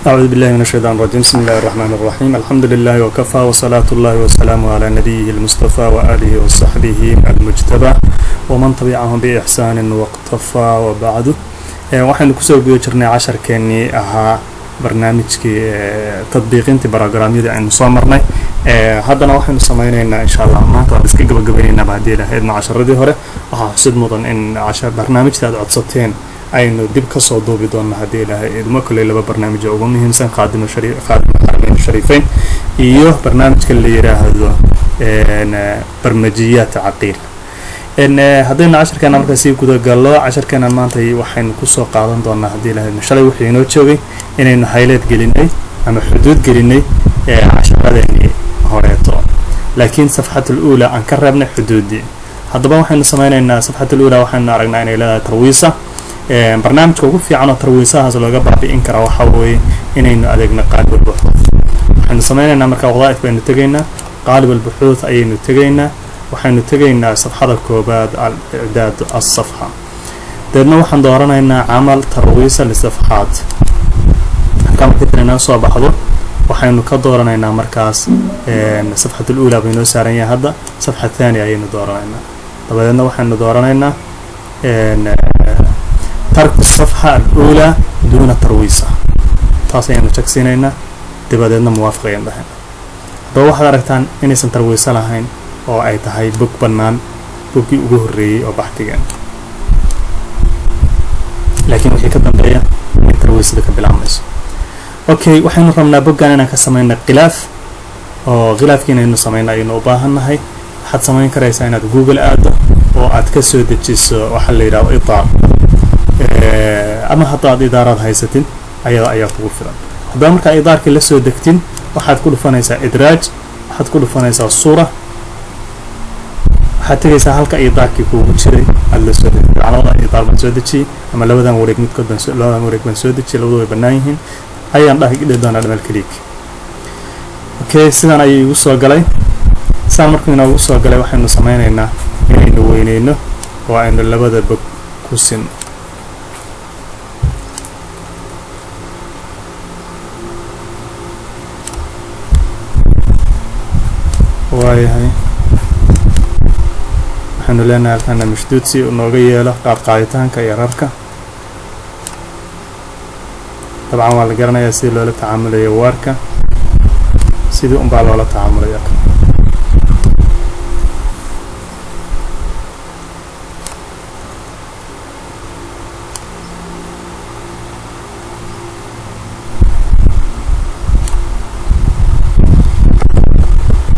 أعوذ بالله من الشيطان الرجيم. بسم الله الرحمن الرحيم. الحمد لله وكفى وصلاة الله وسلامه على نبيه المصطفى وآله وصحبه المجتبى ومن تبعهم بإحسان واقتفى وبعد. waxaynu kusoo guda jirnay casharkeenii ahaa barnaamijkii tadbiiqintii barnaamijyada aynu soo marnay. haddana waxaynu sameynaynaa insha Allah maanta waan iska gabagabaynaynaa haddii ilaahay casharadii hore waxaa xusid mudan in barnaamijta aad codsateen aynu dib ka soo duubi doonno haddii ilaahay idmo kale laba barnaamij oo ugu muhiimsan qaadimo xaramayn shariifeyn iyo barnaamijka la yiraahdo barnaamijyada caqiil. haddayna casharkeena markaa sii guda gallo casharkeena maanta waxaynu kusoo qaadan doonaa haddii ilaahay shalay wixii inoo joogay inaynu highlight gelinay ama xuduud gelinay casharadeenii horeeto laakiin safxatul uula aan ka reebnay xuduudii. haddaba waxaynu sameynaynaa safxatul uula waxaynu aragnaa inay leedahay tarwiisa. barnaamijka ugu fiican oo tarwiisahaas looga baabi'in kara waxa weeye inaynu adeegno qaalib albuxuuth. waxaynu sameynaynaa markaa wadaa'if baynu tegaynaa qaalib albuxuuth ayaynu tegaynaa waxaynu tegaynaa safxada koobaad al-i'daad as-safxa deedna waxaan dooranaynaa camal tarwiisa lisafxaat. halkaa markii inoo soo baxdo waxaynu ka dooranaynaa markaas safxatul uula baynu saaran yahay hadda safxa thani ayaynu dooranaynaa dabadeedna waxaynu dooranaynaa ترك الصفحة الأولى دون ترويسة تاسين نشكسينينا دبادنا موافقين لهن دو واحد ركتان إني سن ترويسة لهين أو أي تهاي بوك بنان بوكي أجهري أو بحتيجان لكن وحي كدن بيا ترويسة ذك بالعمس. أوكي وحين رمنا بوك أنا كسمينا غلاف أو غلاف كنا إنه سمينا إنه باهنا هاي حد سمين كريسينا جوجل آد أو أتكسر دجس وحل يراو إطار ama haddaad idaarad haysatin ayada ayaa kugu filan. haddaba markaa idaarkii la soo degtin waxaad ku dhufanaysaa idraaj waxaad ku dhufanaysaa suura waxaad tegaysaa halka idaarkii kuugu jiray aad la soo degtay labada idaar baan soo dejiyey ama labadan wareeg midkood baan soo dejiyey labadu way bannaan yihiin ayaan dhihi doonaa dhamal kaliik. okay sidan ayay igu soo galay. sidaan markuu inoogu soo galay waxaynu sameynaynaa inaynu weyneyno oo aynu labada bog ku sin waayahay waxaanu leenahay halkana mashduud si nooga yeelo qaaditaanka iyo rarka. dabcan waa la garanayaa sida loola tacaamulayo waarka sidii unbaa loola tacaamulaya.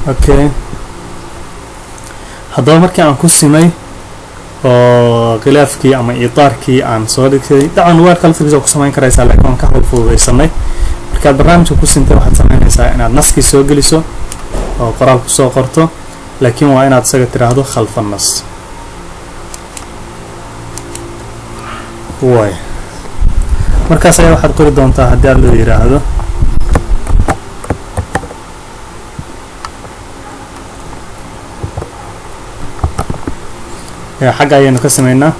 okay haddaba markii aan ku simay oo khilaafkii ama idaarkii aan soo dhigtay dacan waar qalfigiisa ku samayn karaysaa laakiin waan ka hor fududaysanay. markaad barnaamijka ku sintay waxaad samaynaysaa inaad naskii soo geliso oo qoraal ku soo qorto laakiin waa inaad isaga tiraahdo khalfa nas. way markaas ayaa waxaad qori doontaa haddii aad loo yiraahdo xagga ayaynu ka sameynaa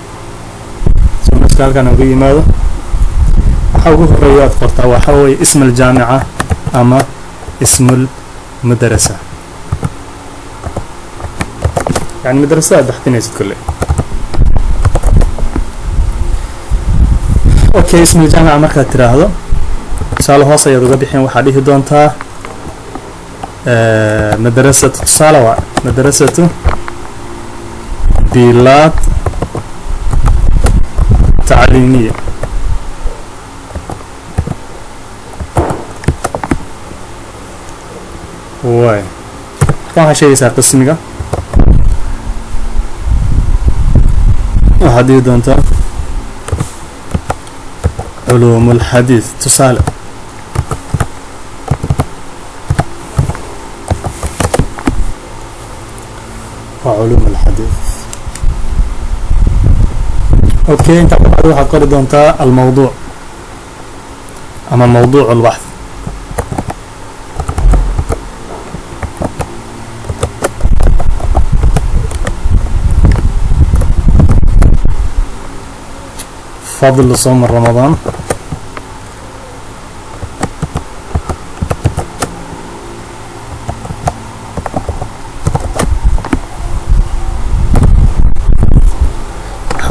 soo naska halkan ugu yimaado waxa ugu horeeya aad qortaa waxa weeye ism aljaamica ama ism almadrasa yani madrasa baxtinaysid kale. okay ism aljaamica markaad tiraahdo tusaale hoos ayaad uga bixin waxaad dhihi doontaa madrasatu tusaale waa madrasatu بلاد تعليمية. واي waxaa sheegaysaa qismiga waxaad dhihi doontaa علوم الحديث tusaale وعلوم الحديث. اوكي انت بعد واحد قري دونتا الموضوع اما موضوع البحث. فضل صوم رمضان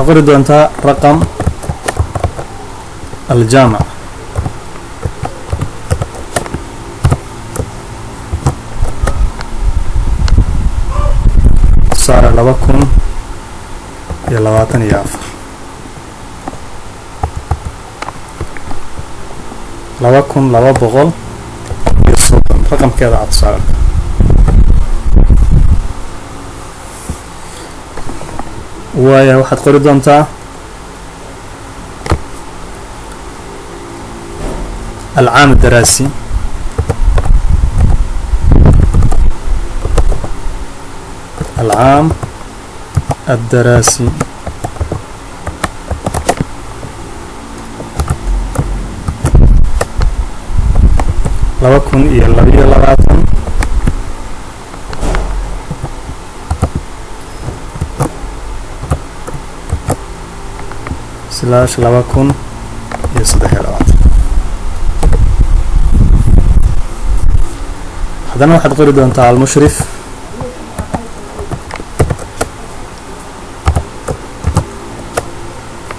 qori doontaa raqam aljaamac tusaale 2024 2230 raqamkeeda cad tusaale waaya waxaad qori doontaa العام الدراسي العام الدراسي لوكن يلبي لباتن سلاش لوكن يصدح لباتن هذا واحد قري دونتا المشرف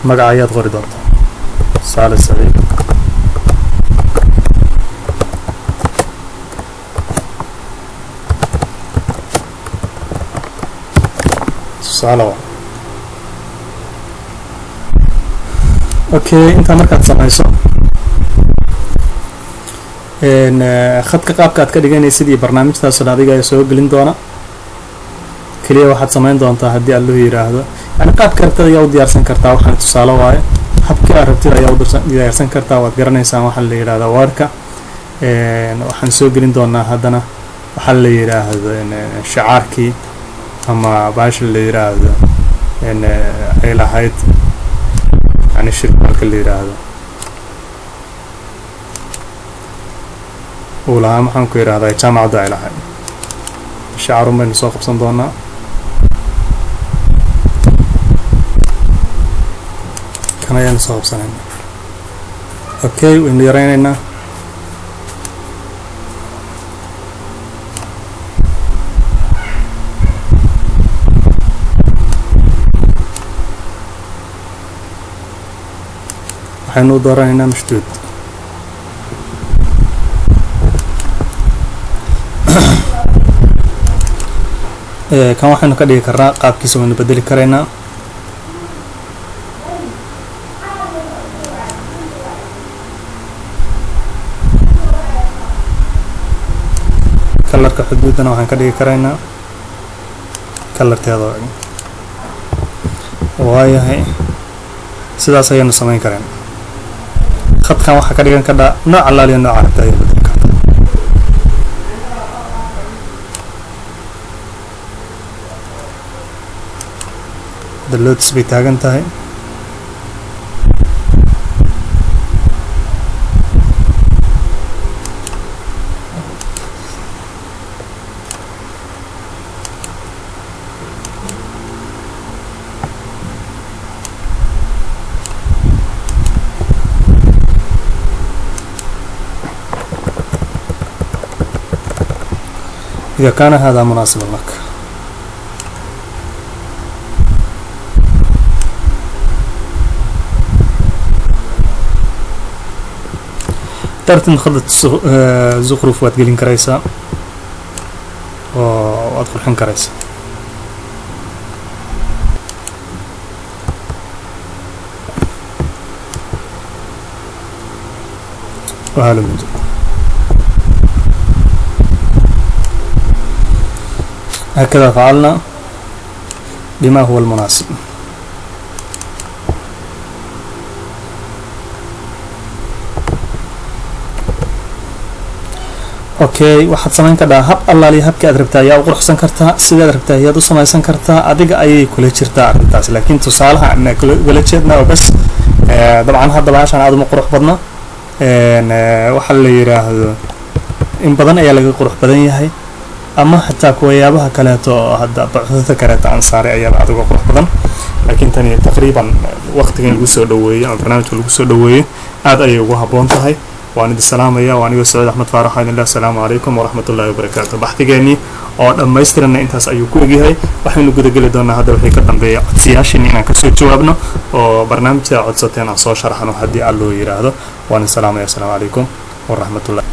مقعيات قري دونتا صالح سعيد صالح اوكي انت مركز سمايسو ان خدka qaabka aad ka dhiganaysid iyo barnaamijtaas adiga ay soo gelin doona kaliya waxaad sameyn doontaa hadii aad loo yiraahdo yani qaabka rabtid ayaa u diyaarsan kartaa waxaan tusaale waaye habka aad rabtid ayaa u diyaarsan kartaa waad garanaysaa waxa la yiraahdo warka waxaan soo gelin doonaa hadana waxa la yiraahdo shacaarkii ama baash la yiraahdo ay lahayd yani shirka la yiraahdo ولا ما حنكر هذا جامعة داعي لها شعار من سوق بصندوقنا كان يعني سوق بصندوقنا أوكي وإن يرينا حنو دارينا مشدود كان waxaanu ka dhigi karnaa qaabkiisa waynu bedeli karaynaa kalarka xuduudana waxaan ka dhigi karaynaa kalarteeda waayahay sidaas ayaanu samayn karaynaa khadkan waxaa ka dhigan kadhaa nooc allaaliya nooc aragta ayaa bedeli kartaa دلوتس بيتاغن تاهي إذا كان هذا مناسبا لك ترتن خدت زخرف واتقلين كريسا وادخل حن كريسا وهذا من جد هكذا فعلنا بما هو المناسب اوكي waxaad sameyn kartaa hab allaali habka aad rabtaa ayaa u quruxsan kartaa sidaad rabtaa ayaad u samaysan kartaa adiga ayay kula jirtaa arintaas laakiin tusaalaha aan kula jeednaa bas dabcan hadda baashan aad uma qurux badna waxa la yiraahdo in badan ayaa laga qurux badan yahay ama hatta kuwayaabaha kale to hadda bacdada kale aan saaray ayaa aad uga qurux badan laakiin tani taqriiban waqtigan lagu soo dhaweeyay ama barnaamijka lagu soo dhaweeyay aad ayay ugu haboon tahay وأنا السلام يا وأنا سعيد أحمد فارح السلام عليكم ورحمة الله وبركاته بحث جاني oo dhammaystirana intaas ayuu ku egyahay waxaynu gudageli doonaa hadda wixii ka dambeeya codsiyaashin inaan kasoo jawaabno oo barnaamijka codsateen aan soo sharaxno haddii alloo yiraahdo waan salaamaya assalaamu calaykum waraxmatullahi